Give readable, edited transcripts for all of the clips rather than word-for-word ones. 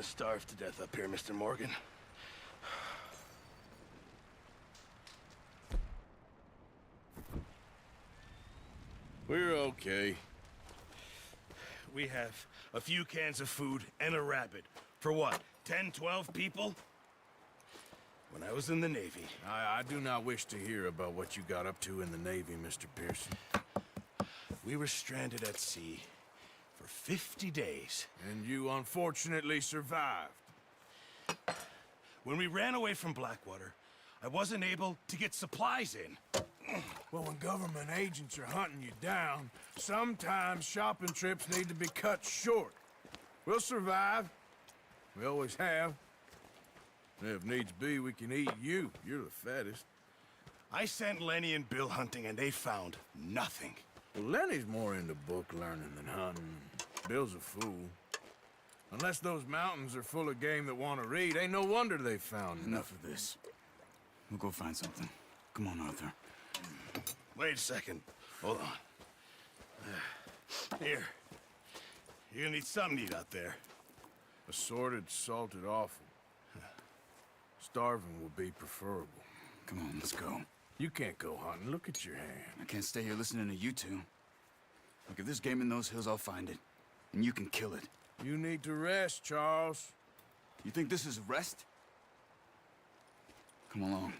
gonna starve to death up here, Mr. Morgan. We're okay. We have a few cans of food and a rabbit. For what, 10, 12 people? When I was in the Navy... I do not wish to hear about what you got up to in the Navy, Mr. Pearson. We were stranded at sea for 50 days. And you unfortunately survived. When we ran away from Blackwater, I wasn't able to get supplies in. Well, when government agents are hunting you down, sometimes shopping trips need to be cut short. We'll survive. We always have. And if needs be, we can eat you. You're the fattest. I sent Lenny and Bill hunting, and they found nothing. Well, Lenny's more into book learning than hunting. Bill's a fool. Unless those mountains are full of game that want to read, ain't no wonder they found Enough of this. We'll go find something. Come on, Arthur. Wait a second. Hold on. Here. You're gonna need something to eat out there. Assorted, salted offal. Starving would be preferable. Come on, let's go. You can't go hunting. Look at your hand. I can't stay here listening to you two. Look, if there's game in those hills, I'll find it. And you can kill it. You need to rest, Charles. You think this is rest? Come along.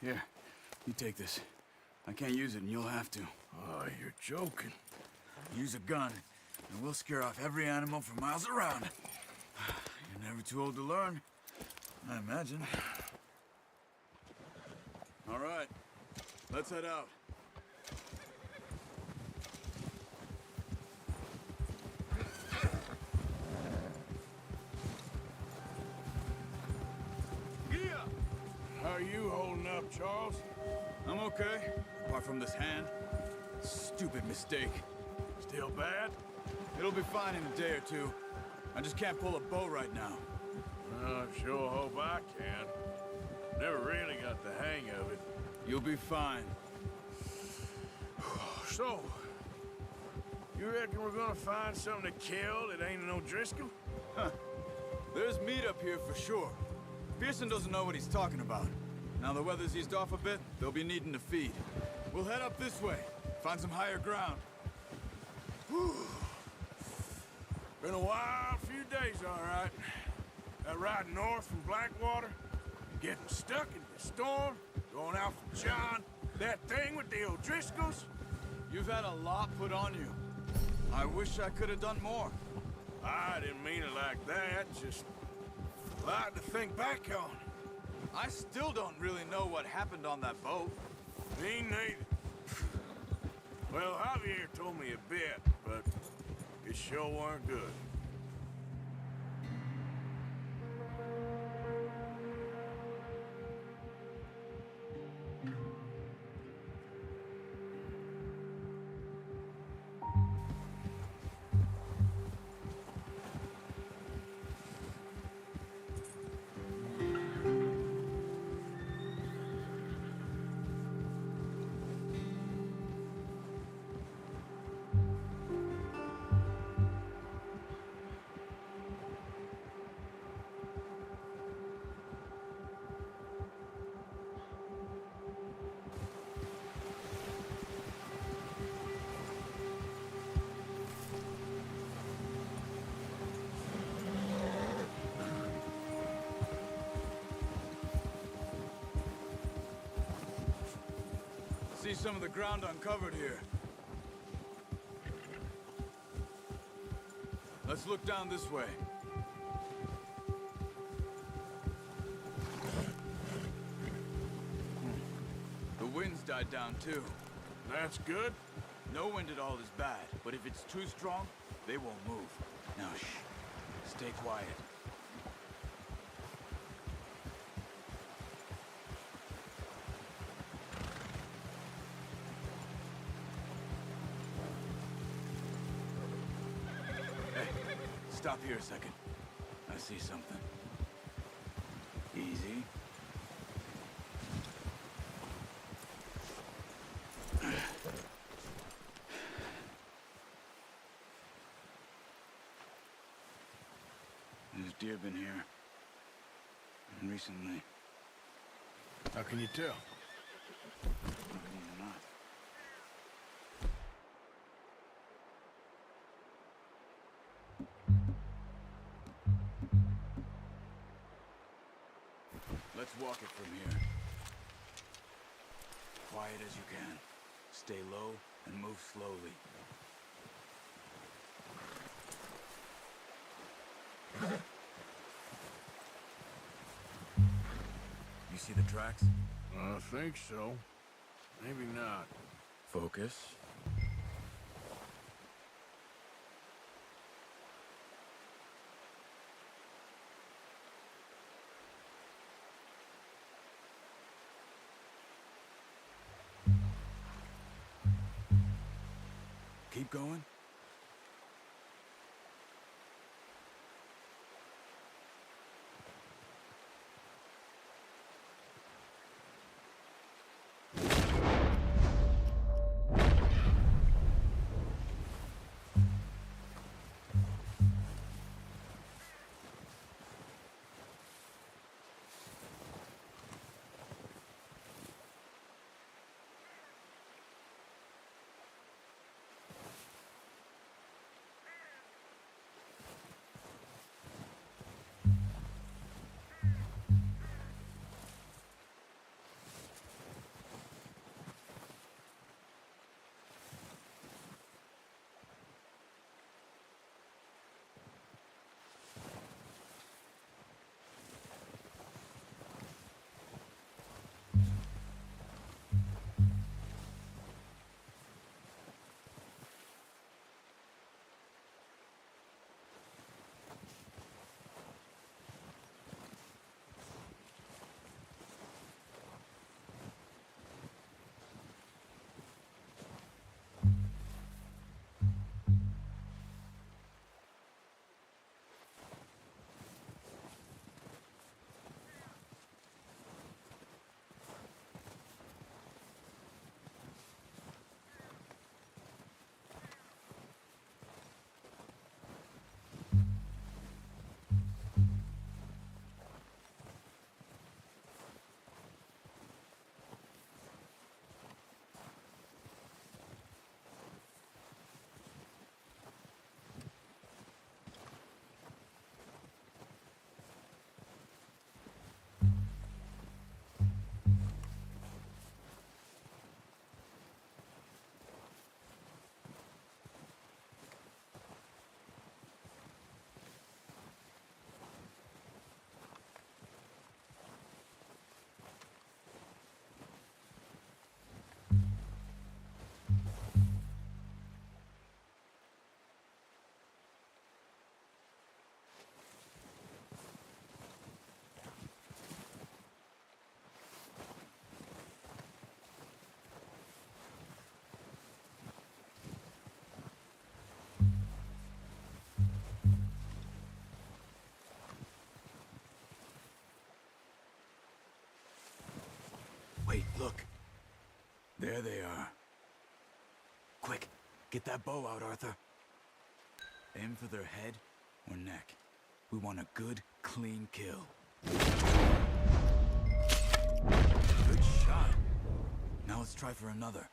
Here, you take this. I can't use it, and you'll have to. Oh, you're joking. Use a gun, and we'll scare off every animal for miles around. You're never too old to learn, I imagine. All right, let's head out. How are you holding up, Charles? I'm okay, apart from this hand. Stupid mistake. Still bad? It'll be fine in a day or two. I just can't pull a bow right now. I sure hope I can. Never really got the hang of it. You'll be fine. So, you reckon we're gonna find something to kill that ain't no Driscoll? Huh. There's meat up here for sure. Pearson doesn't know what he's talking about. Now the weather's eased off a bit, they'll be needing to feed. We'll head up this way, find some higher ground. Whew. Been a wild few days, all right. That ride north from Blackwater, getting stuck in the storm, going out for John, that thing with the O'Driscolls. You've had a lot put on you. I wish I could have done more. I didn't mean it like that, just a lot to think back on. I still don't really know what happened on that boat. Me neither. Well, Javier told me a bit, but it sure weren't good. See some of the ground uncovered here. Let's look down this way. The wind's died down too. That's good. No wind at all is bad, but if it's too strong, they won't move. Now shh, stay quiet. Stop here a second. I see something. Easy. deer been here. And recently. How can you tell? Not. Let's walk it from here. Quiet as you can. Stay low and move slowly. You see the tracks? I think so. Maybe not. Focus. Keep going. Wait, look. There they are. Quick, get that bow out, Arthur. Aim for their head or neck. We want a good, clean kill. Good shot. Now let's try for another.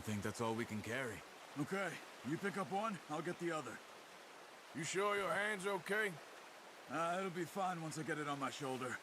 think that's all we can carry. Okay, you pick up one, I'll get the other. You sure your hand's okay? It'll be fine once I get it on my shoulder.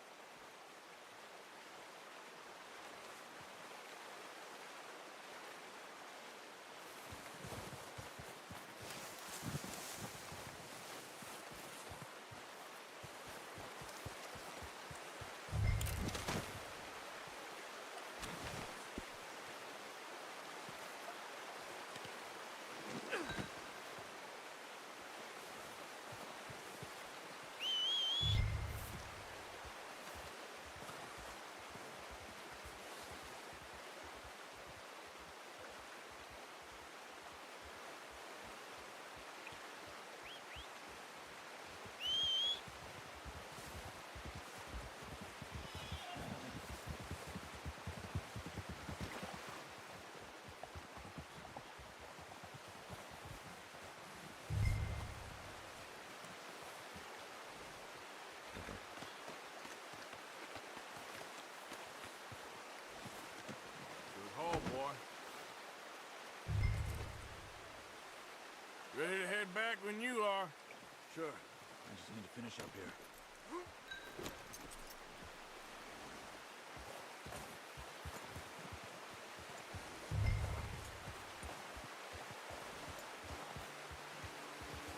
Home, boy. Ready to head back when you are. Sure. I just need to finish up here.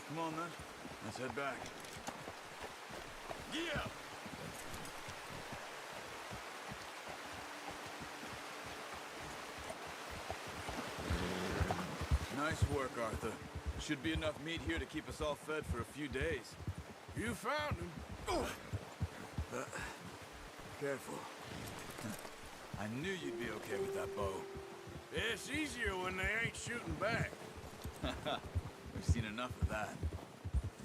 Come on, then. Let's head back. Yeah! Nice work, Arthur. Should be enough meat here to keep us all fed for a few days. You found him. Careful. I knew you'd be okay with that bow. It's easier when they ain't shooting back. We've seen enough of that.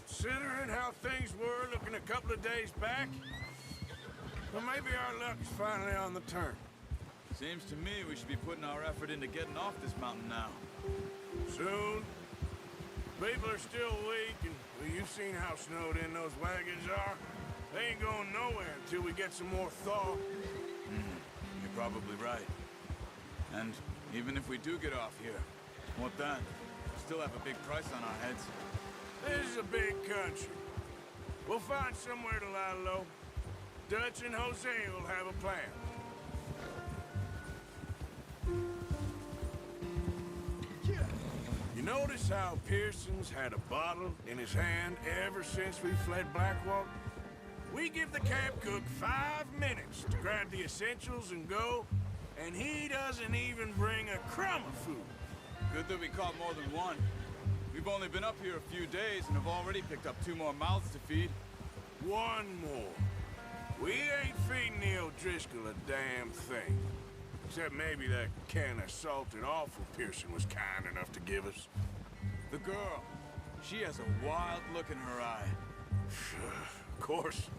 Considering how things were looking a couple of days back, well, maybe our luck's finally on the turn. Seems to me we should be putting our effort into getting off this mountain now. Soon. People are still weak, and well, you've seen how snowed in those wagons are. They ain't going nowhere until we get some more thaw. You're probably right. And even if we do get off here, what then? We still have a big price on our heads. This is a big country. We'll find somewhere to lie low. Dutch and Jose will have a plan. You notice how Pearson's had a bottle in his hand ever since we fled Blackwalk? We give the camp cook 5 minutes to grab the essentials and go, and he doesn't even bring a crumb of food. Good that we caught more than one. We've only been up here a few days and have already picked up 2 more mouths to feed. One more. We ain't feeding the O'Driscoll a damn thing. Except maybe that can of salted offal Pearson was kind enough to give us. The girl. She has a wild look in her eye. Of course.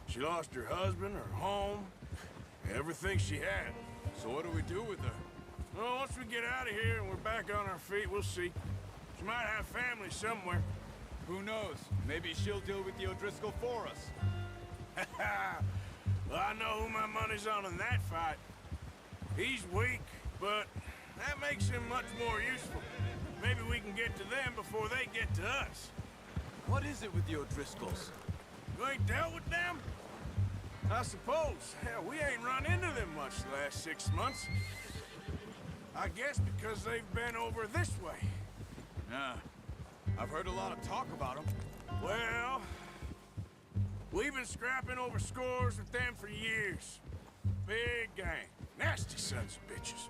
She lost her husband, her home, everything she had. So what do we do with her? Well, once we get out of here and we're back on our feet, we'll see. She might have family somewhere. Who knows? Maybe she'll deal with the O'Driscoll for us. Well, I know who my money's on in that fight. He's weak, but that makes him much more useful. Maybe we can get to them before they get to us. What is it with the O'Driscolls? You ain't dealt with them? I suppose. Hell, we ain't run into them much the last 6 months. I guess because they've been over this way. Yeah. I've heard a lot of talk about them. Well, we've been scrapping over scores with them for years. Big gang. Nasty sons of bitches.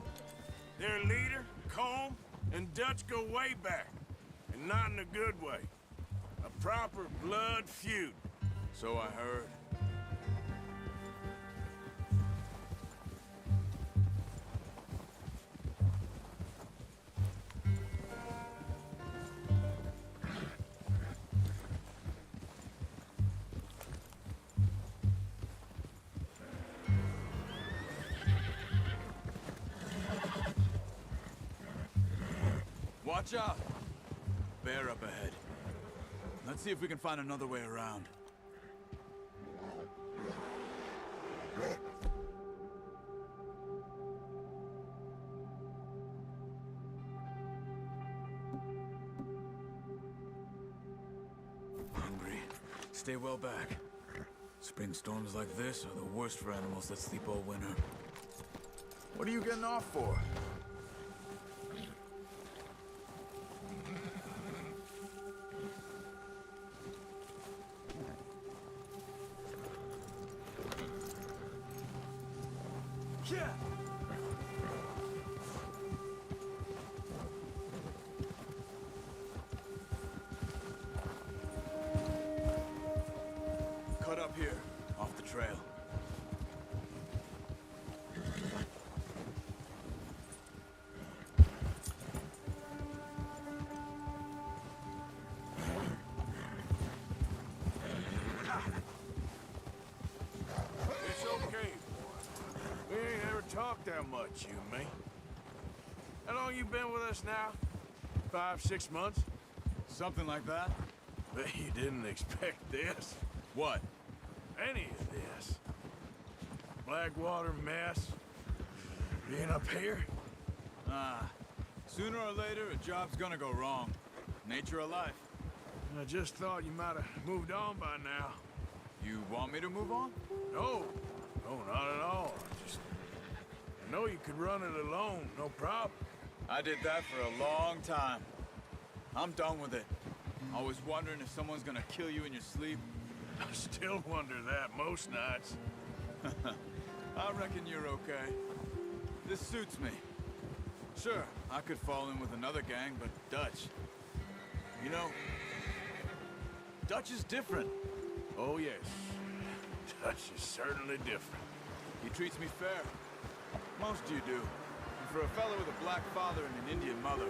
Their leader, Combe, and Dutch go way back. And not in a good way. A proper blood feud. So I heard. Watch out! Bear up ahead. Let's see if we can find another way around. Stay well back. Spring storms like this are the worst for animals that sleep all winter. What are you getting off for? Yeah! Cut up here, off the trail. It's okay, boy. We ain't ever talked that much, you and me. How long you been with us now? 5, 6 months? Something like that? Bet you didn't expect this. What? Any of this. Blackwater mess. Being up here? Ah, sooner or later, a job's gonna go wrong. Nature of life. I just thought you might have moved on by now. You want me to move on? No. No, not at all. I know you could run it alone, no problem. I did that for a long time. I'm done with it. Always wondering if someone's gonna kill you in your sleep. I still wonder that most nights. I reckon you're okay. This suits me. Sure, I could fall in with another gang, but Dutch... You know, Dutch is different. Oh, yes. Dutch is certainly different. He treats me fair. Most of you do. And for a fellow with a black father and an Indian mother,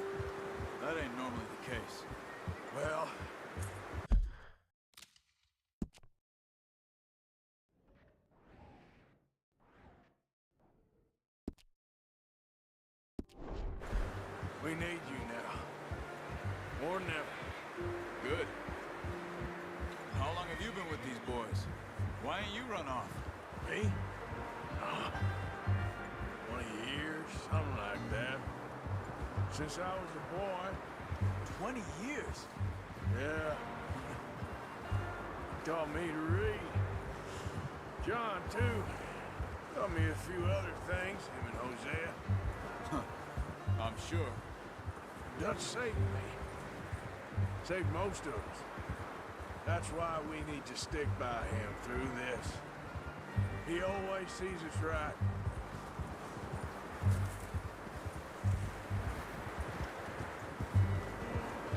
that ain't normally the case. Well... we need you now. More than ever. Good. How long have you been with these boys? Why ain't you run off? Me? 20 years, something like that. Since I was a boy. 20 years? Yeah. Taught me to read. John, too. Taught me a few other things, him and Hosea. I'm sure. Dutch saved me. Saved most of us. That's why we need to stick by him through this. He always sees us right.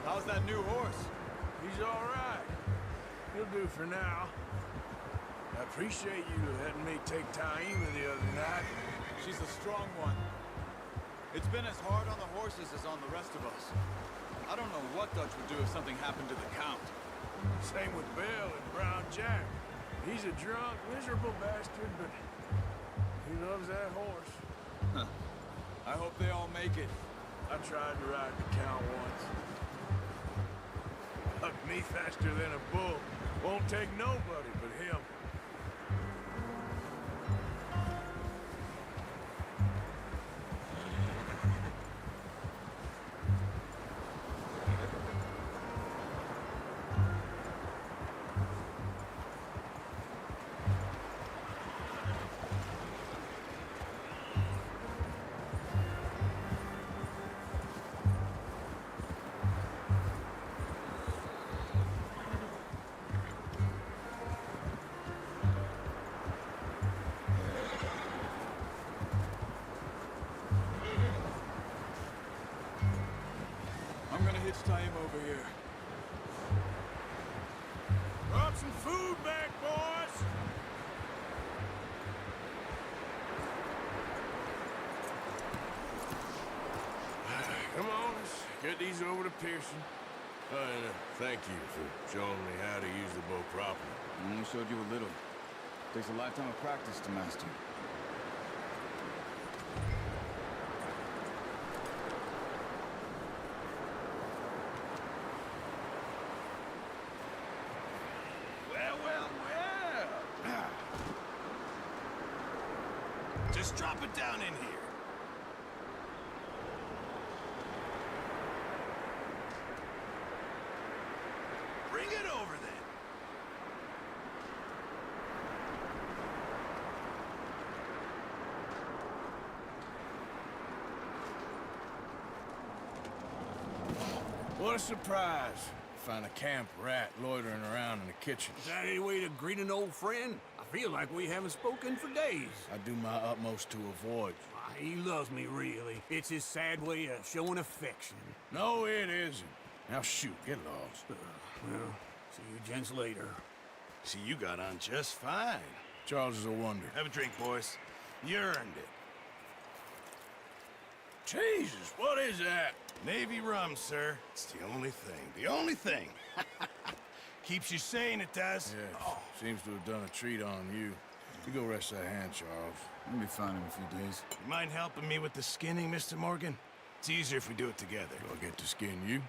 How's that new horse? He's all right. He'll do for now. I appreciate you letting me take Taima the other night. She's a strong one. It's been as hard on the horses as on the rest of us. I don't know what Dutch would do if something happened to the Count. Same with Bill and Brown Jack. He's a drunk, miserable bastard, but he loves that horse. Huh. I hope they all make it. I tried to ride the Count once. Bucked me faster than a bull. Won't take nobody but him. I'm gonna hitch Taima over here. Brought some food back, boys! Come on, let's get these over to Pearson. And thank you for showing me how to use the bow properly. I only showed you a little. Takes a lifetime of practice to master. Well, well, well. Just drop it down in here. Bring it over then. What a surprise. Find a camp rat loitering around in the kitchen. Is that any way to greet an old friend? I feel like we haven't spoken for days. I do my utmost to avoid. He loves me, really. It's his sad way of showing affection. No, it isn't. Now shoot, get lost. Well, see you gents later. See, you got on just fine. Charles is a wonder. Have a drink, boys. You earned it. Jesus, what is that? Navy rum, sir. It's the only thing. The only thing. Keeps you sane, it does. Yeah, seems to have done a treat on you. You go rest that hand, Charles. We'll be fine in a few days. You mind helping me with the skinning, Mr. Morgan? It's easier if we do it together. Do I get to skin you?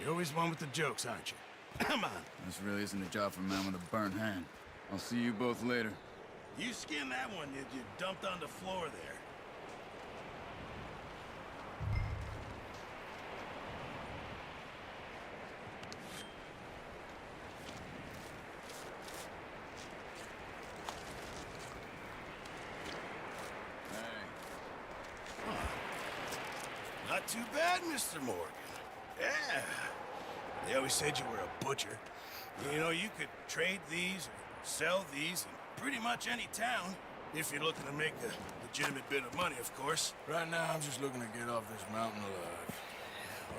You're always one with the jokes, aren't you? Come on. This really isn't a job for a man with a burnt hand. I'll see you both later. You skinned that one that you dumped on the floor there. Not too bad, Mr. Morgan. Yeah. They always said you were a butcher. You know, you could trade these or sell these in pretty much any town, if you're looking to make a legitimate bit of money, of course. Right now, I'm just looking to get off this mountain alive.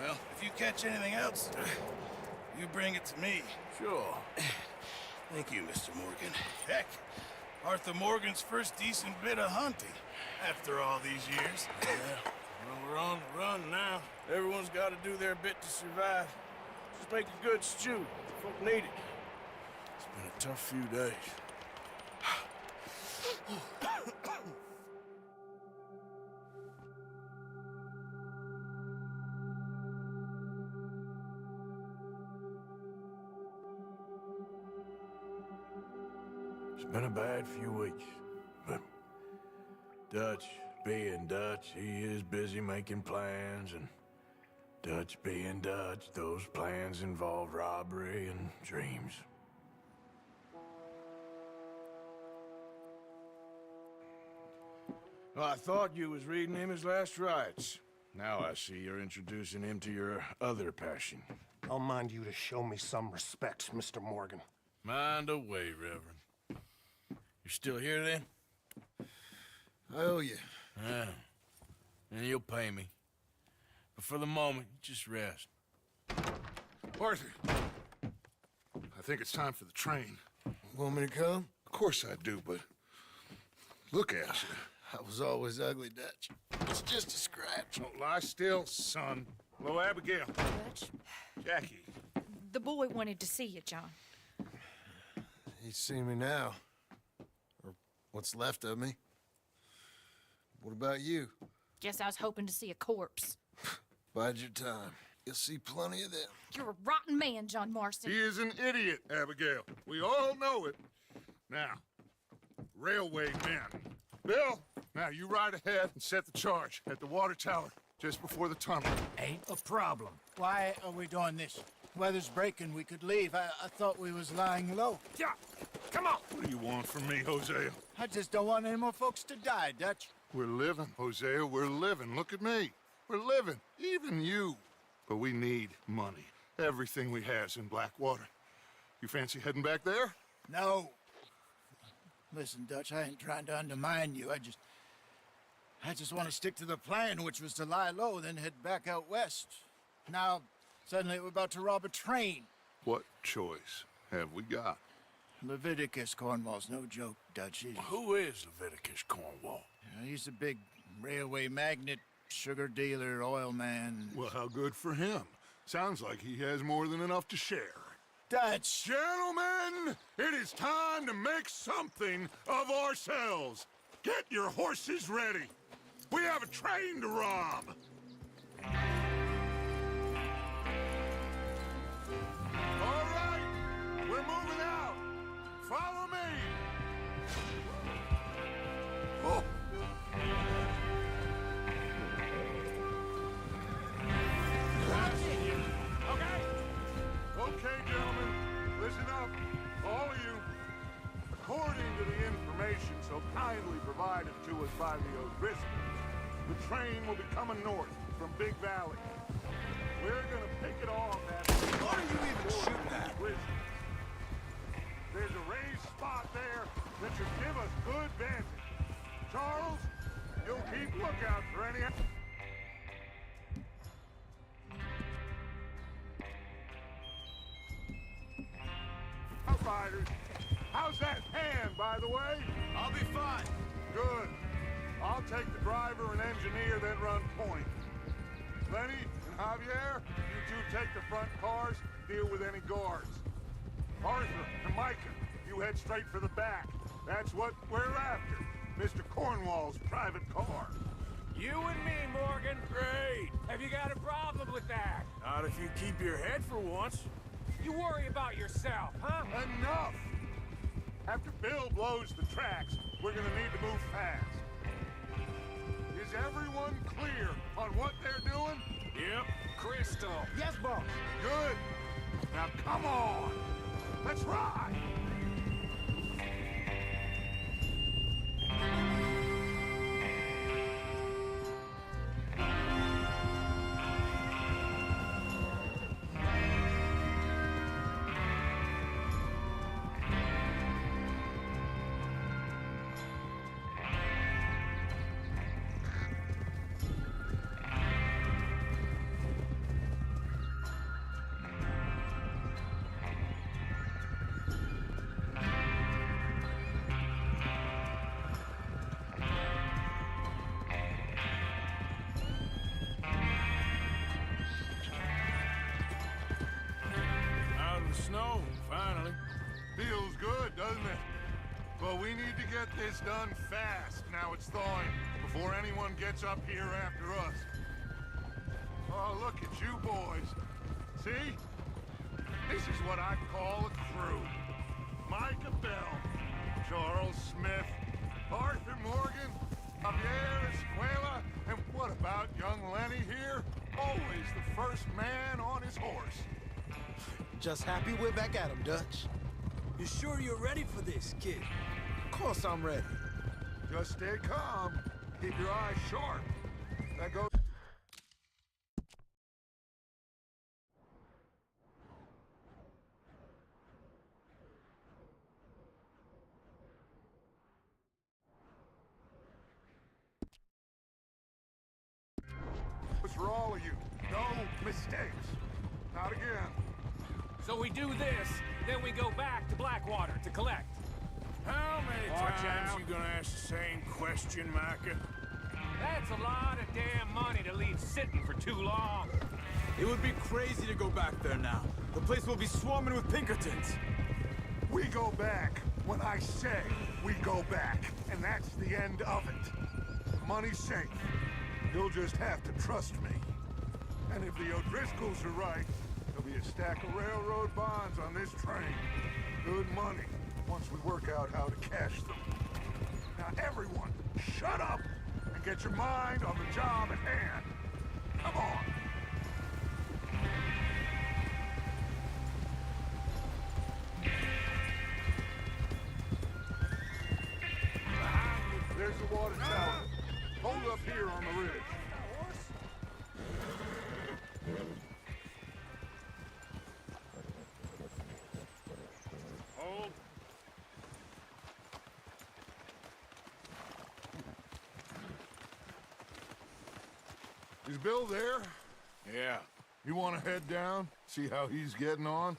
Well, if you catch anything else, you bring it to me. Sure. Thank you, Mr. Morgan. Heck, Arthur Morgan's first decent bit of hunting after all these years. Yeah. Well, we're on the run now. Everyone's got to do their bit to survive. Just make a good stew. Folk need it. It's been a tough few days. It's been a bad few weeks, but Dutch being Dutch, he is busy making plans, and Dutch being Dutch, those plans involve robbery and dreams. Well, I thought you was reading him his last rites. Now I see you're introducing him to your other passion. I'll mind you to show me some respect, Mr. Morgan. Mind away, Reverend. You're still here, then? I owe you. Yeah. And you'll pay me. But for the moment, just rest. Arthur, I think it's time for the train. Want me to come? Of course I do, but look at you. I was always ugly, Dutch. It's just a scratch. Don't lie still, son. Hello, Abigail. Dutch, Jackie. the boy wanted to see you, John. He's seen me now. Or what's left of me. What about you? Guess I was hoping to see a corpse. Bide your time. You'll see plenty of them. You're a rotten man, John Marston. He is an idiot, Abigail. We all know it. Now, railway men. Bill, now you ride ahead and set the charge at the water tower just before the tunnel. Ain't a problem. Why are we doing this? Weather's breaking, we could leave. I thought we was lying low. Yeah, come on. What do you want from me, Hosea? I just don't want any more folks to die, Dutch. We're living, Hosea, we're living. Look at me. We're living, even you. But we need money. Everything we has in Blackwater. You fancy heading back there? No. Listen, Dutch, I ain't trying to undermine you. I just want to stick to the plan, which was to lie low, then head back out west. Now, suddenly we're about to rob a train. What choice have we got? Leviticus Cornwall's no joke, Dutch. Who is Leviticus Cornwall? He's a big railway magnate, sugar dealer, oil man. Well, how good for him. Sounds like he has more than enough to share. Dutch! Gentlemen, it is time to make something of ourselves. Get your horses ready. We have a train to rob. All right, we're moving out. Follow me. Oh. Okay, gentlemen, listen up, all of you. According to the information so kindly provided to us by the O'Driscolls, the train will be coming north from Big Valley. We're gonna pick it off at... What are you even shooting at? There's a raised spot there that should give us good vantage. Charles, you'll keep lookout for any... Outriders. How's that hand, by the way? I'll be fine. Good. I'll take the driver and engineer, then run point. Lenny and Javier, you two take the front cars, deal with any guards. Arthur and Micah, you head straight for the back. That's what we're after. Mr. Cornwall's private car. You and me, Morgan. Great. Have you got a problem with that? Not if you keep your head for once. You worry about yourself, huh? Enough! After Bill blows the tracks, we're gonna need to move fast. Is everyone clear on what they're doing? Yep. Crystal. Yes, boss. Good. Now come on. Let's ride. Out of the snow, finally. Feels good, doesn't it? But we need to get this done fast, now it's thawing, before anyone gets up here after us. Oh, look at you boys. See? This is what I call a crew. Micah Bell, Charles Smith, Arthur Morgan, Javier Escuela, and what about young Lenny here? Always the first man on his horse. Just happy we're back at 'em, Dutch. You sure you're ready for this, kid? Of course I'm ready. Just stay calm. Keep your eyes sharp. That goes... for all of you. No mistakes. Not again. So we do this, then we go back to Blackwater to collect. How many Watch times out. you gonna ask the same question, Micah? That's a lot of damn money to leave sitting for too long. It would be crazy to go back there now. The place will be swarming with Pinkertons. We go back when I say we go back, and that's the end of it. Money's safe. You'll just have to trust me. And if the O'Driscolls are right, there'll be a stack of railroad bonds on this train. Good money, once we work out how to cash them. Now everyone, shut up and get your mind on the job at hand. Come on. There's the water tower. Hold up here on the ridge. Hold. Is Bill there? Yeah. You want to head down, see how he's getting on?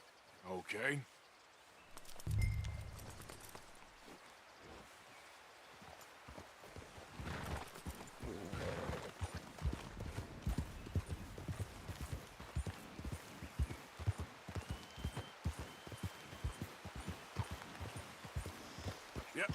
Okay. Yep.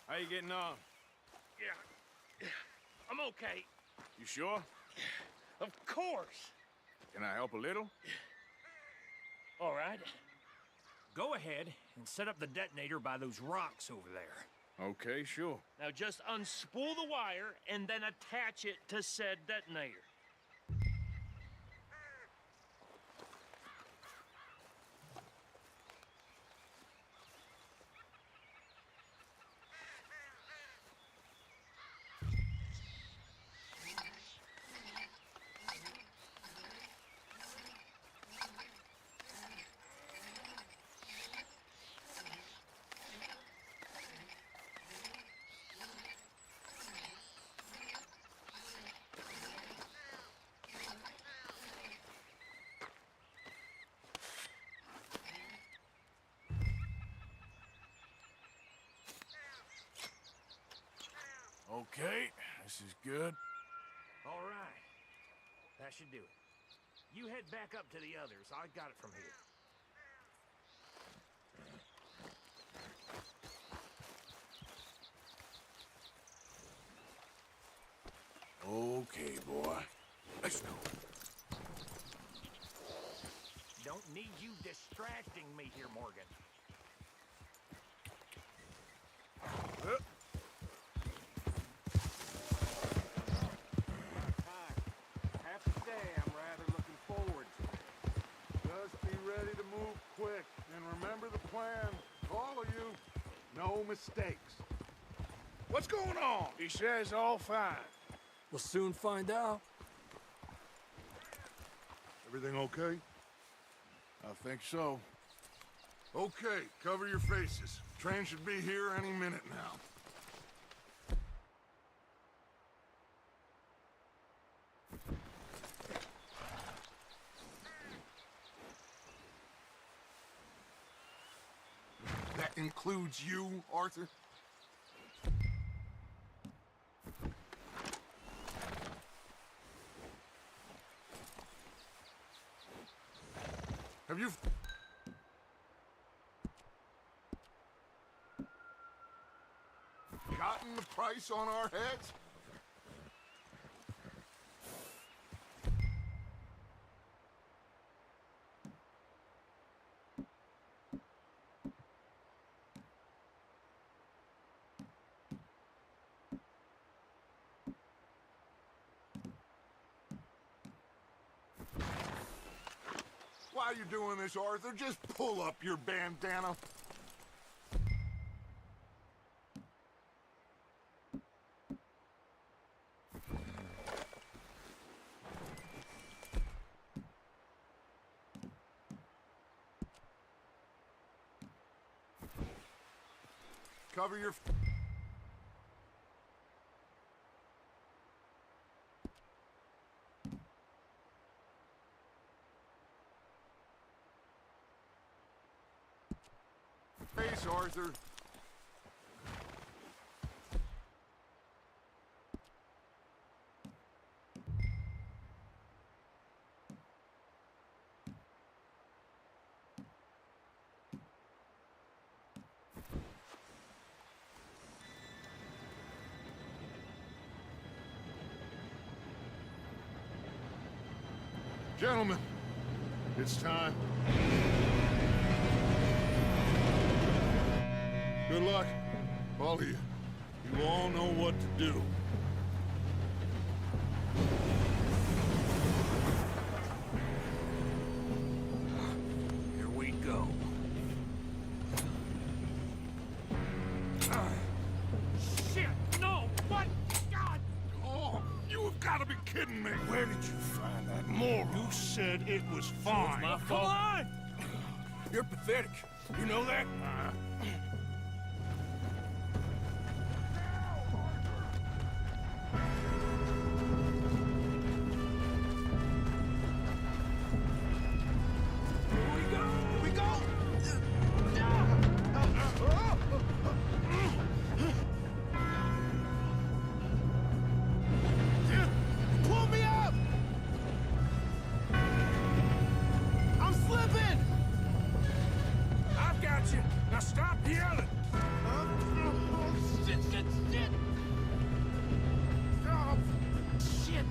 How you getting on? Yeah. I'm okay. You sure? Of course. Can I help a little? All right. Go ahead and set up the detonator by those rocks over there. Okay, sure. Now just unspool the wire and then attach it to said detonator. Okay, this is good. All right. That should do it. You head back up to the others. I got it from here. Okay, boy. Let's go. Don't need you distracting me here, Morgan. Have to say, I'm rather looking forward to it. Just be ready to move quick, and remember the plan. All of you, no mistakes. What's going on? He says all fine. We'll soon find out. Everything okay? I think so. Okay, cover your faces. Train should be here any minute now. That includes you, Arthur? Have you... gotten the price on our heads? Why are you doing this, Arthur? Just pull up your bandana. Cover your... face, Arthur. Gentlemen, it's time. Good luck, all of you. You all know what to do. Here we go. Shit! No! What? God! Oh, you have got to be kidding me. Where did you find that moron? You said it was fine. My Come fault. on! You're pathetic. You know that? Here we go! Here we go! Pull me up! I'm slipping! I've got you. Now stop yelling! Shit, shit, shit! Oh, shit!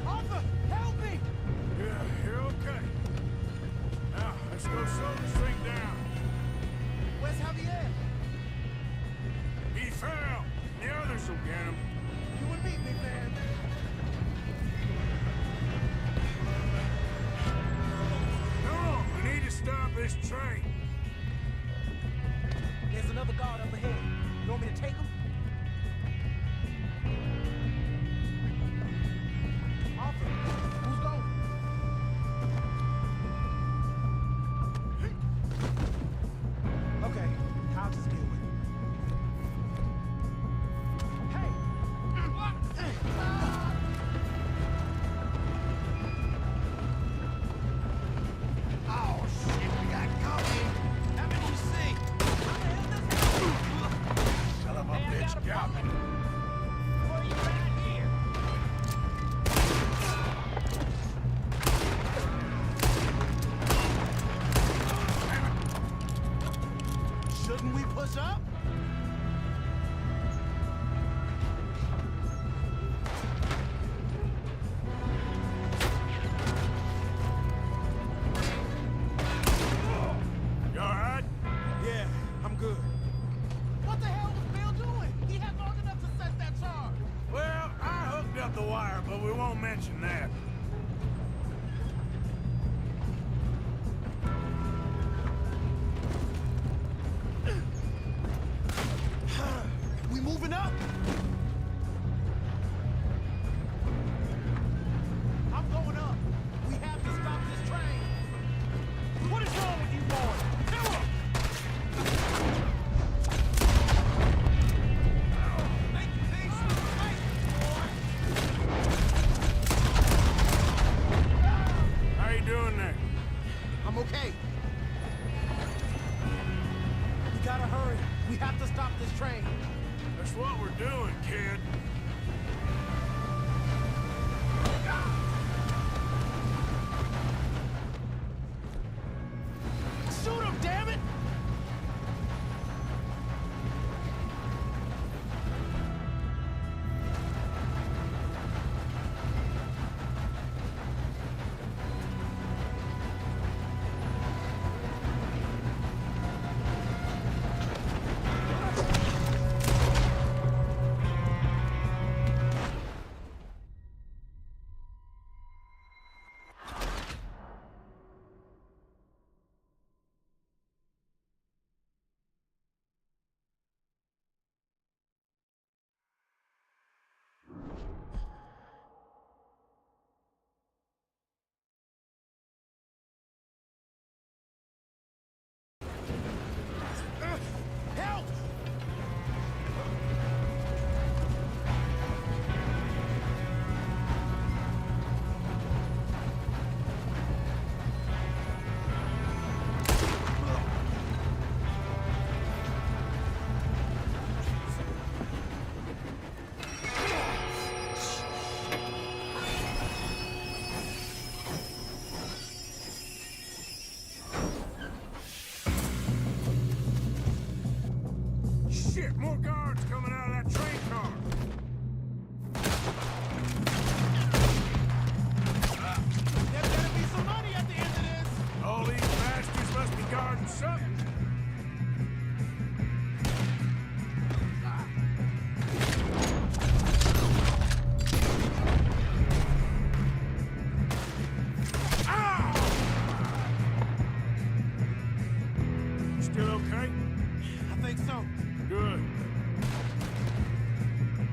Arthur, help me! Yeah, you're okay. Now, let's go slow this thing down. Where's Javier? He fell. The others will get him. You and me, big man. Come on, we need to stop this train. There's another guard up ahead. You want me to take him? Arthur, who's going? Okay, I'll just deal with it. Hey! Oh, shit, we got company. How many you see? How the hell does that? Son of a bitch got me. What are you right here? Shouldn't we push up? You all right? Yeah, I'm good. What the hell was Bill doing? He had long enough to set that charge. Well, I hooked up the wire, but we won't mention that. We moving up? I'm going up. We have to stop this train. What is wrong with you boys? Kill him! Make peace with fight, boy! How you doing there? I'm okay. We gotta hurry. We have to stop this train. That's what we're doing, kid. Shoot him, damn it! Help! Shit, more guards coming out of that train car. There better be some money at the end of this! All these bastards must be guarding something. You still okay? I think so. Good.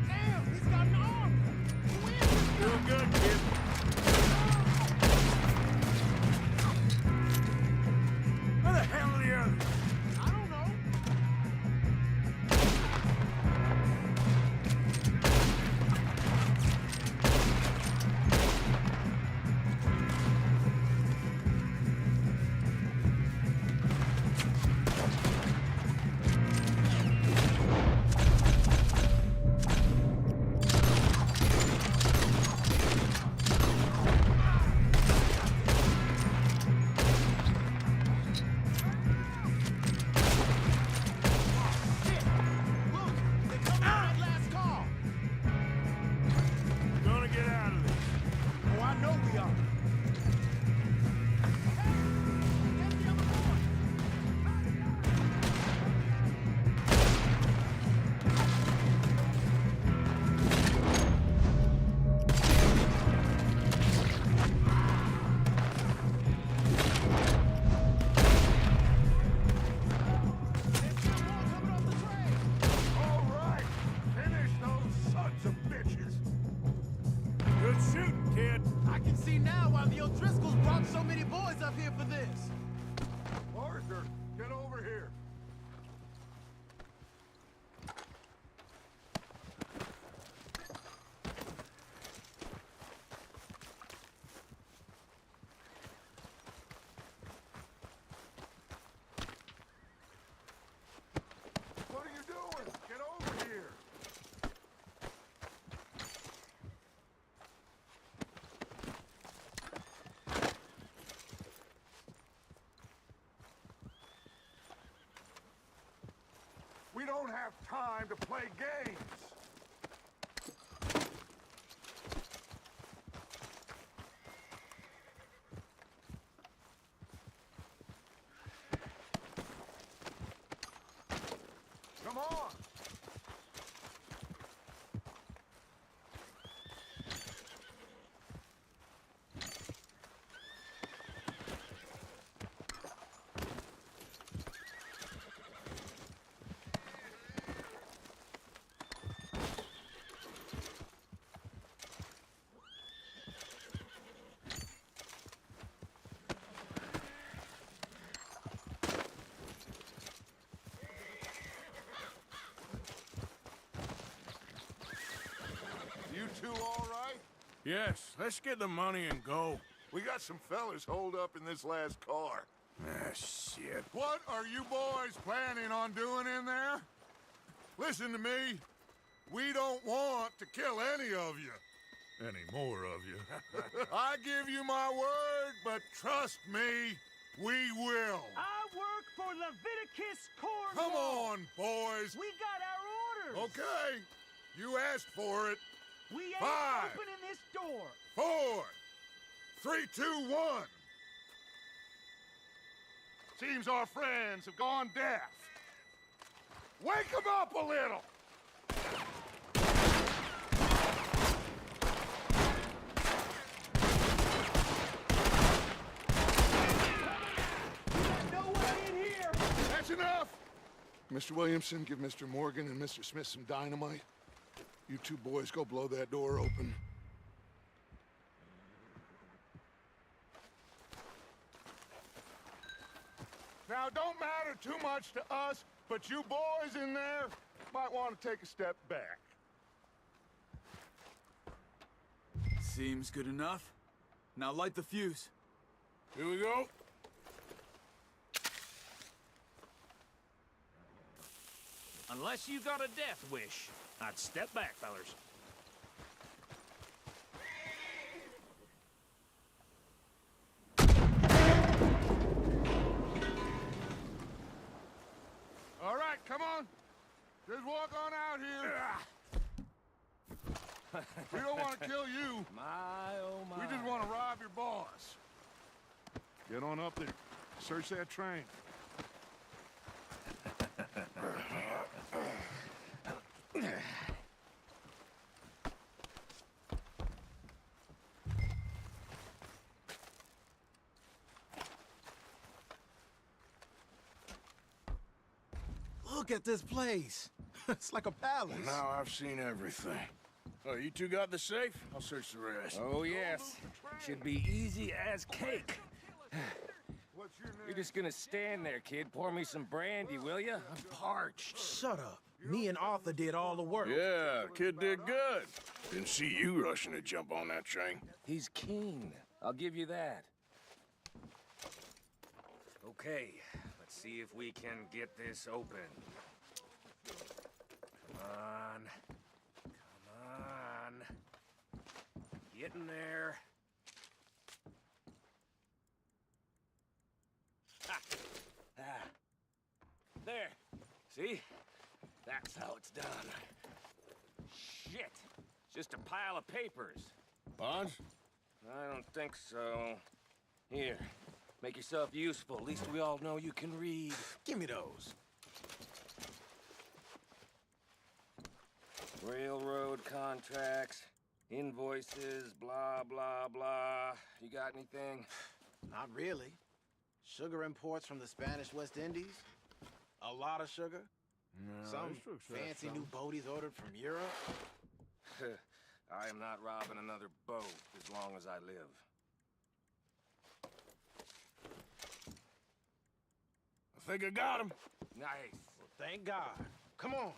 Damn, he's got an arm! Who is this guy? Doing good, kid. Where the hell are the others? I don't know. We don't have time to play games. Come on! You two all right? Yes, let's get the money and go. We got some fellas holed up in this last car. Ah, shit. What are you boys planning on doing in there? Listen to me. We don't want to kill any of you. Any more of you. I give you my word, but trust me, we will. I work for Leviticus Cornwall. Come on, boys. We got our orders. Okay. You asked for it. We ain't 5, opening this door. 4, 3, 2, 1. Seems our friends have gone deaf. Wake them up a little! No way in here. That's enough! Mr. Williamson, give Mr. Morgan and Mr. Smith some dynamite. You two boys go blow that door open. Now, don't matter too much to us, but you boys in there might want to take a step back. Seems good enough. Now light the fuse. Here we go. Unless you got a death wish, I'd step back, fellers. All right, come on. Just walk on out here. We don't want to kill you. My, oh my. We just want to rob your boss. Get on up there. Search that train. Look at this place. It's like a palace. Now I've seen everything. Oh, you two got the safe? I'll search the rest. Oh, yes. Should be easy as cake. What's your name? You're just gonna stand there, kid. Pour me some brandy, will ya? I'm parched. Shut up. Me and Arthur did all the work. Yeah, kid did good. Didn't see you rushing to jump on that train. He's keen. I'll give you that. Okay, let's see if we can get this open. Come on. Come on. Get in there. Ah. Ah. There. See? That's how it's done. Shit. It's just a pile of papers. Bonds? I don't think so. Here. Make yourself useful. At least we all know you can read. Give me those. Railroad contracts, invoices, blah, blah, blah. You got anything? Not really. Sugar imports from the Spanish West Indies. A lot of sugar. Some fancy new boaties ordered from Europe. I am not robbing another boat as long as I live. I think I got him. Nice. Well, thank God. Come on.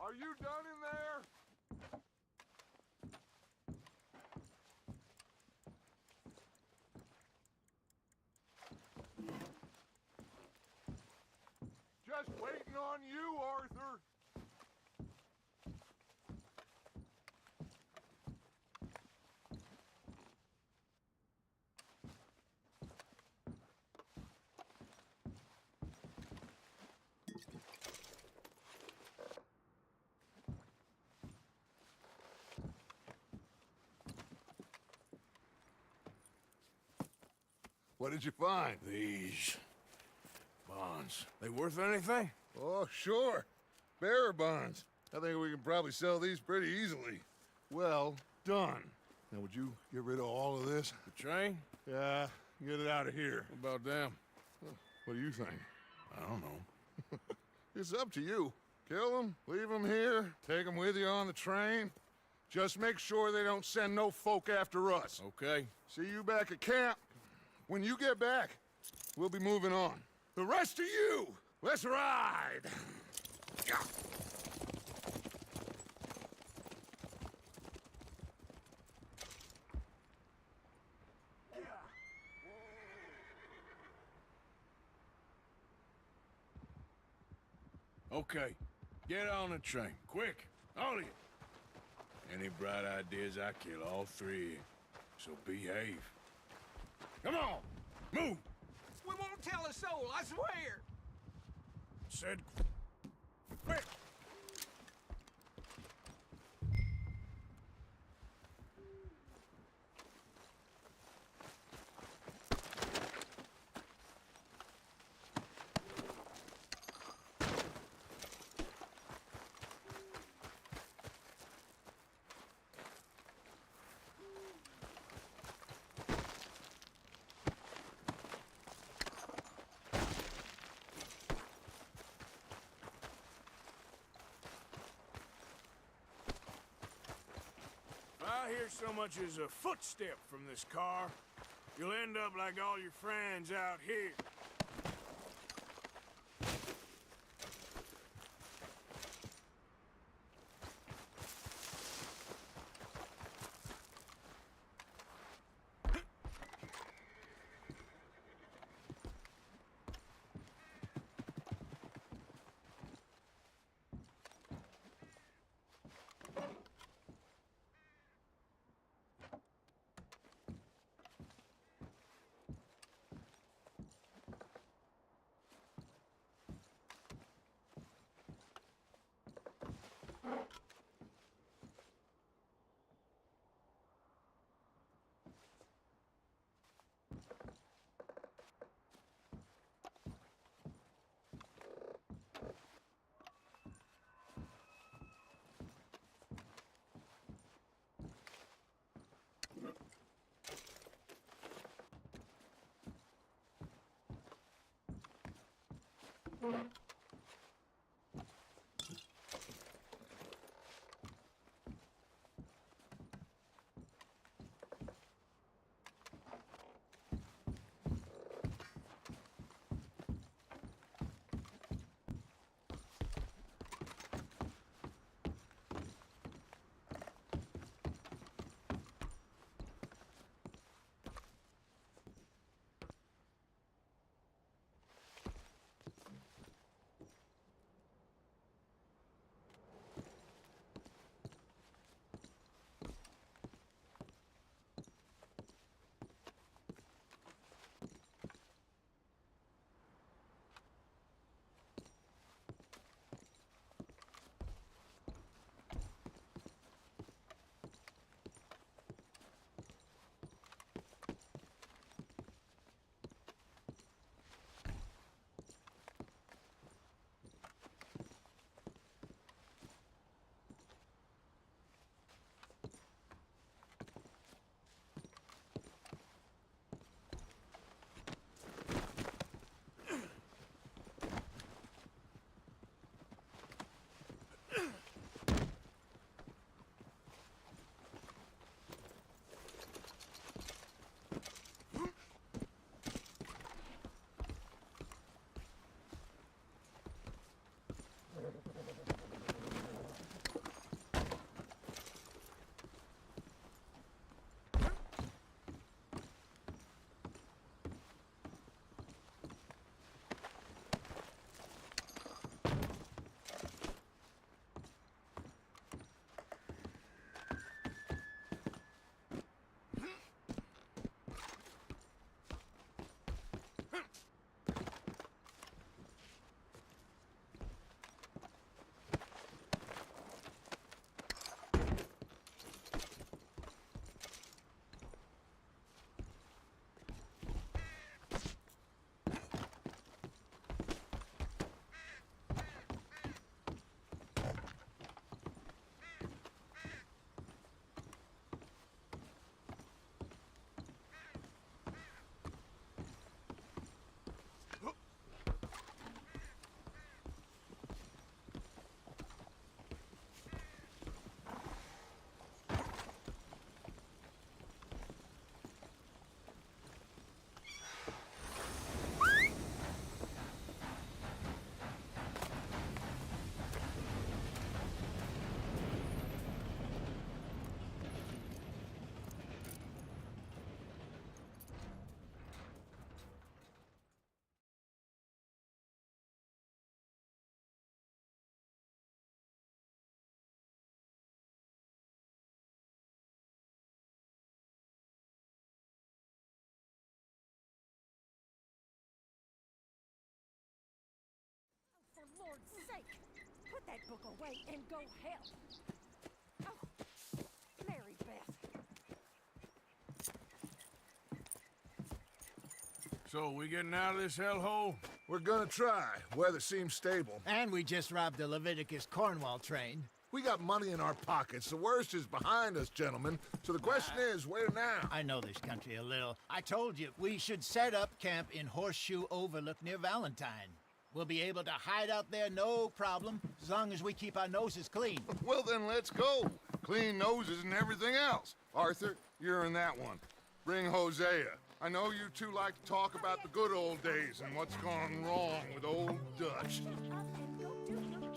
Are you done in there? on you, Arthur! What did you find? These bonds, they worth anything? Oh, sure. Bearer bonds. I think we can probably sell these pretty easily. Well done. Now, would you get rid of all of this? The train? Yeah, get it out of here. What about them? What do you think? I don't know. It's up to you. Kill them, leave them here, take them with you on the train. Just make sure they don't send no folk after us. Okay. See you back at camp. When you get back, we'll be moving on. The rest of you, let's ride! Okay. Get on the train. Quick. All of you. Any bright ideas, I kill all three of you. So behave. Come on! Move! We won't tell a soul, I swear! Said quick! I hear so much as a footstep from this car, you'll end up like all your friends out here. Mike, put that book away and go help. Oh, Mary Beth. So, we getting out of this hellhole? We're gonna try. Weather seems stable. And we just robbed the Leviticus Cornwall train. We got money in our pockets. The worst is behind us, gentlemen. So the question is, where now? I know this country a little. I told you, we should set up camp in Horseshoe Overlook near Valentine. We'll be able to hide out there no problem, as long as we keep our noses clean. Well, then let's go. Clean noses and everything else. Arthur, you're in that one. Bring Hosea. I know you two like to talk about the good old days and what's gone wrong with old Dutch. Shut up and go do your job.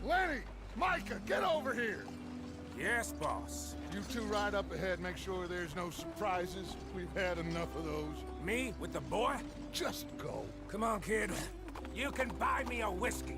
Lenny! Micah, get over here! Yes, boss. You two ride up ahead, make sure there's no surprises. We've had enough of those. Me with the boy? Just go. Come on, kid. You can buy me a whiskey.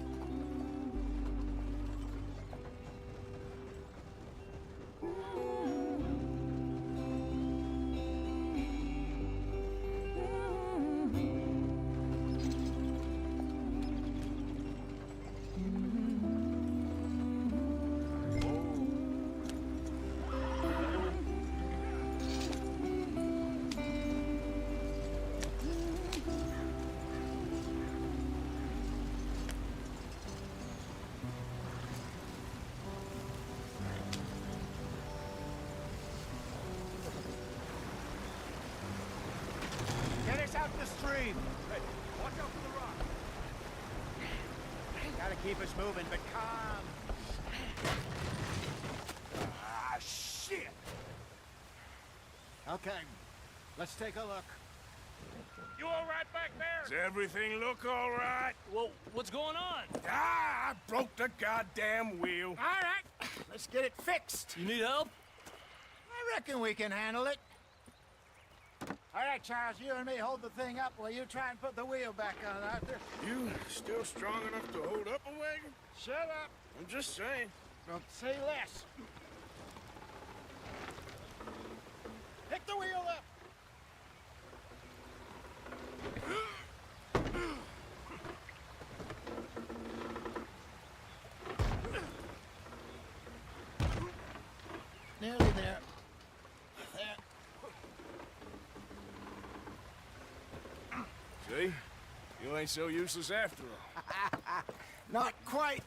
Get us out the stream. Hey, watch out for the rock. Gotta keep us moving, but calm. Ah, shit! Okay, let's take a look. You all right back there? Does everything look all right? Well, what's going on? Ah, I broke the goddamn wheel. All right, let's get it fixed. You need help? I reckon we can handle it. All right, Charles, you and me hold the thing up while you try and put the wheel back on, Arthur. You still strong enough to hold up a wagon? Shut up. I'm just saying. Don't say less. Pick the wheel up. Nearly there. There. See? You ain't so useless after all. Not quite.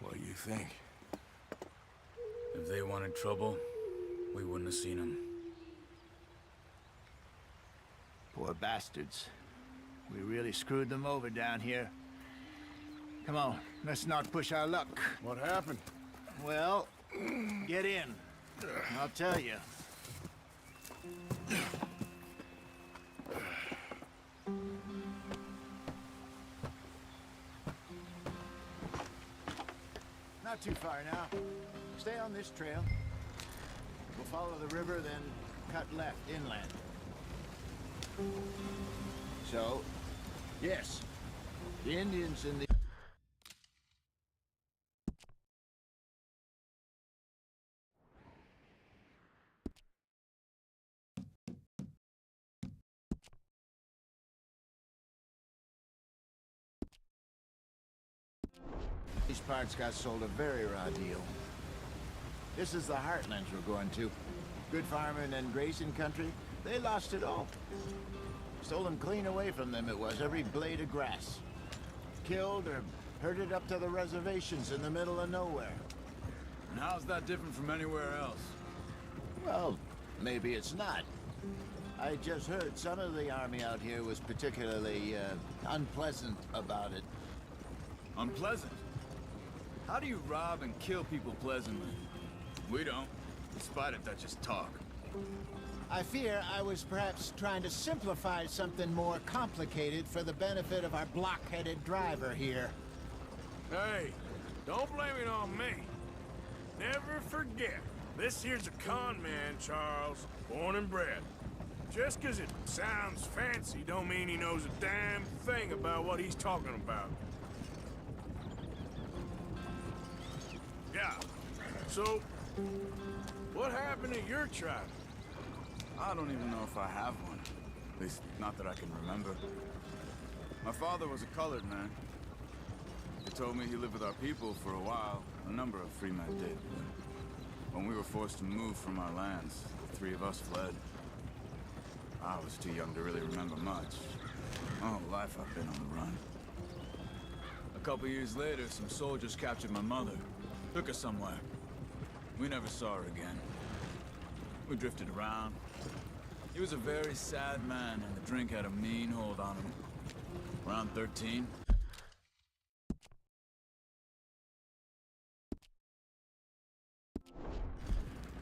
What do you think? If they wanted trouble, we wouldn't have seen them. Poor bastards. We really screwed them over down here. Come on, let's not push our luck. What happened? Well, get in. I'll tell you. Not too far now. Stay on this trail. We'll follow the river, then cut left inland. So, yes, the Indians in the... These parts got sold a very raw deal. This is the heartlands we're going to. Good farming and grazing country, they lost it all. Stolen clean away from them it was, every blade of grass. Killed or herded up to the reservations in the middle of nowhere. And how's that different from anywhere else? Well, maybe it's not. I just heard some of the army out here was particularly, unpleasant about it. Unpleasant? How do you rob and kill people pleasantly? We don't, despite it that just talk. I fear I was perhaps trying to simplify something more complicated for the benefit of our block-headed driver here. Hey, don't blame it on me. Never forget, this here's a con man, Charles, born and bred. Just 'cause it sounds fancy don't mean he knows a damn thing about what he's talking about. Yeah, so, what happened to your tribe? I don't even know if I have one. At least, not that I can remember. My father was a colored man. He told me he lived with our people for a while. A number of free men did. But when we were forced to move from our lands, the three of us fled. I was too young to really remember much. My whole life I've been on the run. A couple years later, some soldiers captured my mother. Took her somewhere. We never saw her again. We drifted around. He was a very sad man, and the drink had a mean hold on him. Around 13.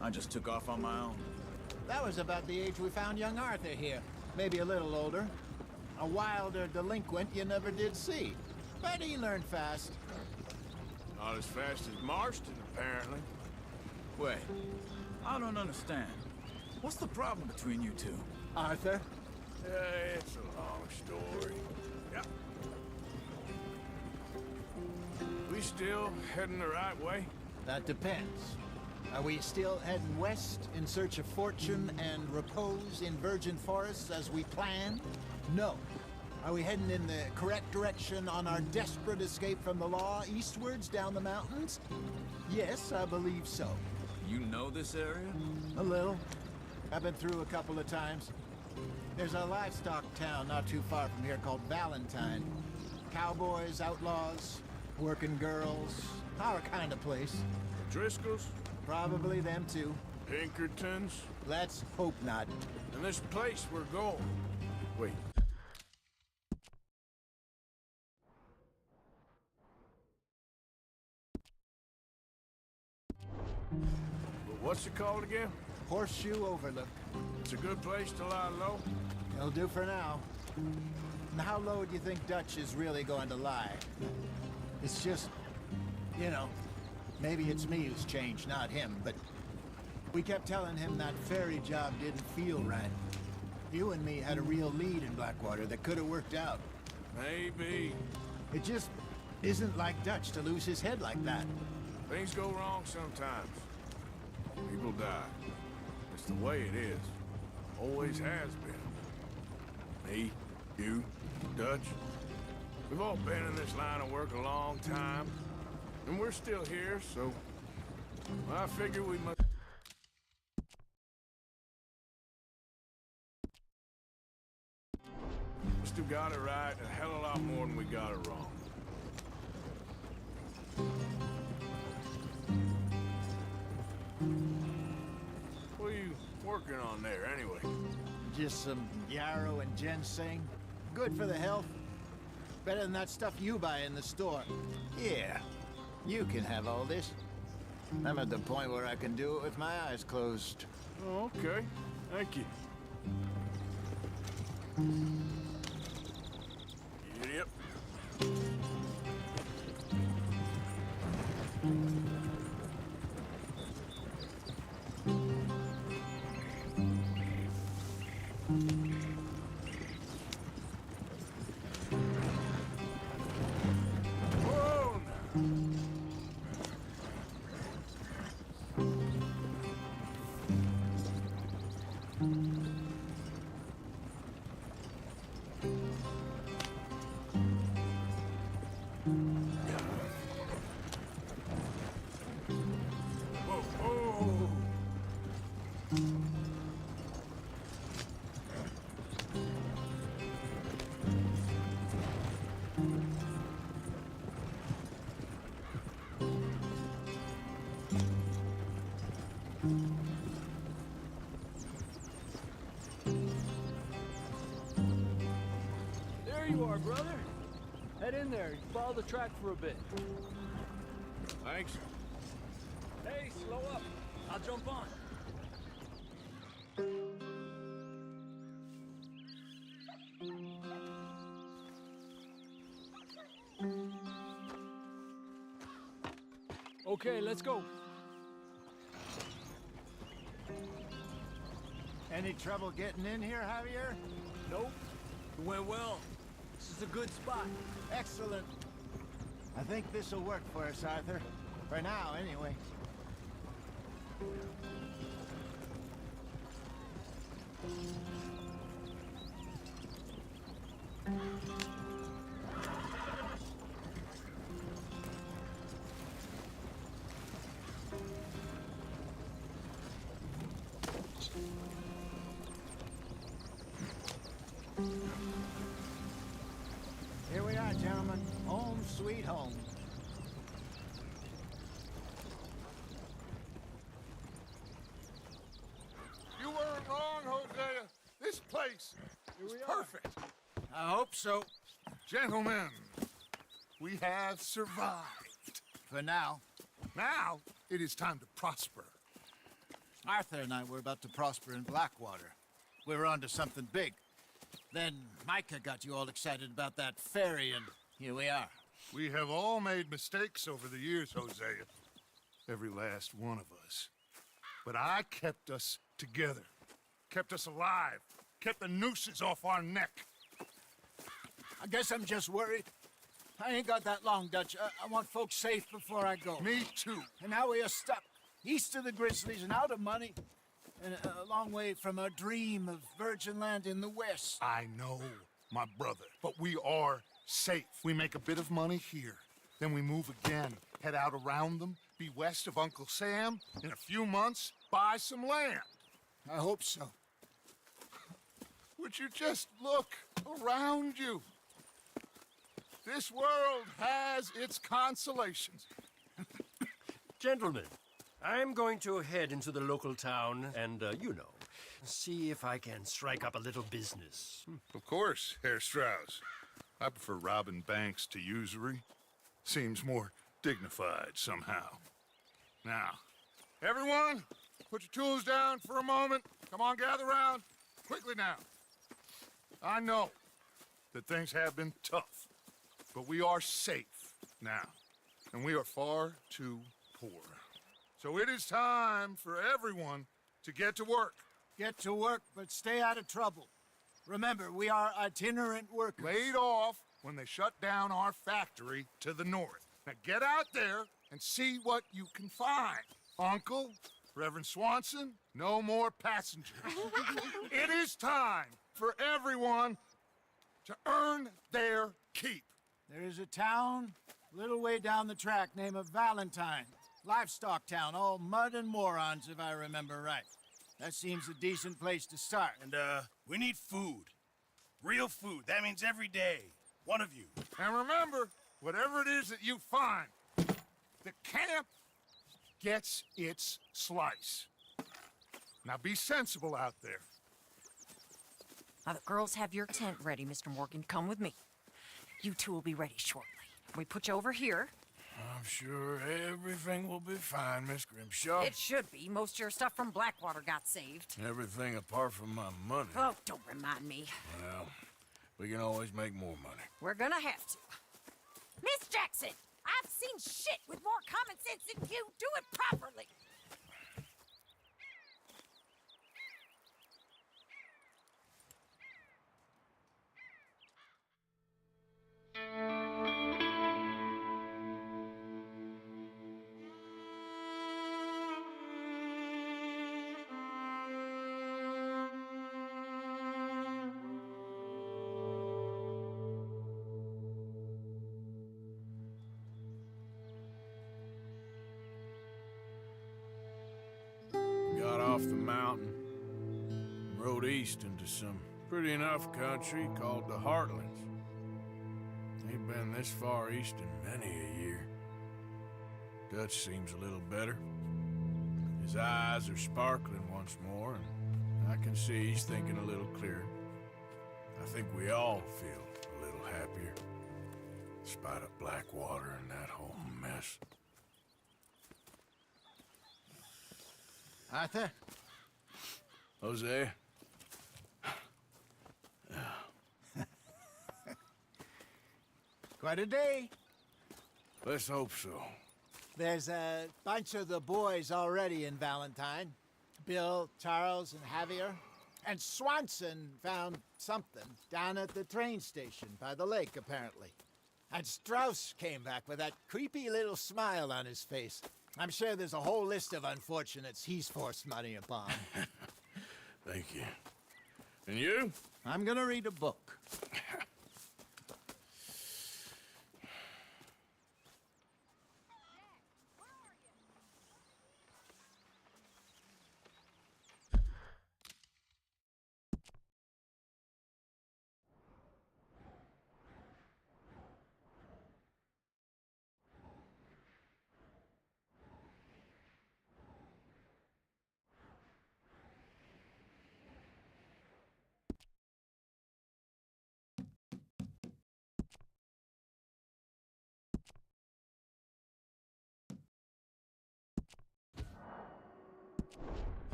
I just took off on my own. That was about the age we found young Arthur here. Maybe a little older. A wilder delinquent you never did see. But he learned fast. Not as fast as Marston, apparently. Wait, I don't understand. What's the problem between you two? Arthur? It's a long story. Yeah. We still heading the right way? That depends. Are we still heading west in search of fortune and repose in virgin forests as we planned? No. Are we heading in the correct direction on our desperate escape from the law eastwards down the mountains? Yes, I believe so. You know this area? A little. I've been through a couple of times. There's a livestock town not too far from here called Valentine. Cowboys, outlaws, working girls, our kind of place. Driscoll's? Probably them too. Pinkertons? Let's hope not. And this place we're going. Wait. What's it called again? Horseshoe Overlook. It's a good place to lie low? It'll do for now. And how low do you think Dutch is really going to lie? It's just, you know, maybe it's me who's changed, not him, but we kept telling him that ferry job didn't feel right. You and me had a real lead in Blackwater that could have worked out. Maybe. It just isn't like Dutch to lose his head like that. Things go wrong sometimes. People die. It's the way it is. Always has been. Me, you, Dutch. We've all been in this line of work a long time. And we're still here, so I figure we must... must have got it right a hell of a lot more than we got it wrong. What are you working on there, anyway? Just some yarrow and ginseng. Good for the health. Better than that stuff you buy in the store. Yeah, you can have all this. I'm at the point where I can do it with my eyes closed. Oh, okay. Thank you. Yep. Whoa! There you are, brother. Head in there. Follow the track for a bit. Thanks. Hey, slow up. I'll jump on. Okay, let's go. Any trouble getting in here, Javier? Nope. It went well. This is a good spot. Excellent. I think this'll work for us, Arthur. For now, anyway. Here we are, gentlemen. Home sweet home. You weren't wrong, Hosea. This place is perfect. I hope so. Gentlemen, we have survived. For now. Now, it is time to prosper. Arthur and I were about to prosper in Blackwater. We were onto something big. Then Micah got you all excited about that ferry, and here we are. We have all made mistakes over the years, Hosea. Every last one of us. But I kept us together. Kept us alive. Kept the nooses off our neck. I guess I'm just worried. I ain't got that long, Dutch. I want folks safe before I go. Me too. And now we are stuck east of the Grizzlies and out of money. And a long way from our dream of virgin land in the west. I know, my brother. But we are safe. We make a bit of money here. Then we move again. Head out around them. Be west of Uncle Sam. In a few months, buy some land. I hope so. Would you just look around you? This world has its consolations. Gentlemen, I'm going to head into the local town and, see if I can strike up a little business. Of course, Herr Strauss. I prefer robbing banks to usury. Seems more dignified somehow. Now, everyone, put your tools down for a moment. Come on, gather round. Quickly now. I know that things have been tough, but we are safe now, and we are far too poor. So it is time for everyone to get to work. Get to work, but stay out of trouble. Remember, we are itinerant workers. Laid off when they shut down our factory to the north. Now get out there and see what you can find. Uncle, Reverend Swanson, no more passengers. It is time for everyone to earn their keep. There is a town a little way down the track named Valentine. Livestock town, all mud and morons, if I remember right. That seems a decent place to start. And, we need food. Real food. That means every day. One of you. And remember, whatever it is that you find, the camp gets its slice. Now be sensible out there. Now, the girls have your tent ready, Mr. Morgan. Come with me. You two will be ready shortly. We put you over here. I'm sure everything will be fine, Miss Grimshaw. It should be. Most of your stuff from Blackwater got saved. Everything apart from my money. Oh, don't remind me. Well, we can always make more money. We're gonna have to. Miss Jackson, I've seen shit with more common sense than you. Do it properly. Got off the mountain, rode east into some pretty enough country called the Heartlands. Ain't been this far east in many a year. Dutch seems a little better. His eyes are sparkling once more, and I can see he's thinking a little clearer. I think we all feel a little happier. In spite of Blackwater and that whole mess. Arthur? Jose? Quite a day. Let's hope so. There's a bunch of the boys already in Valentine. Bill, Charles, and Javier. And Swanson found something down at the train station by the lake, apparently. And Strauss came back with that creepy little smile on his face. I'm sure there's a whole list of unfortunates he's forced money upon. Thank you. And you? I'm gonna read a book.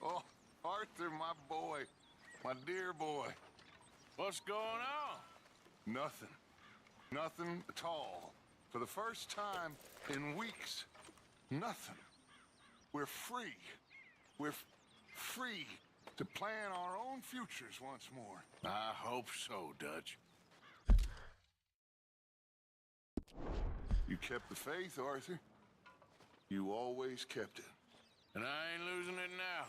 Oh, Arthur, my boy. My dear boy. What's going on? Nothing. Nothing at all. For the first time in weeks. Nothing. We're free. We're free to plan our own futures once more. I hope so, Dutch. You kept the faith, Arthur. You always kept it. And I ain't losing it now.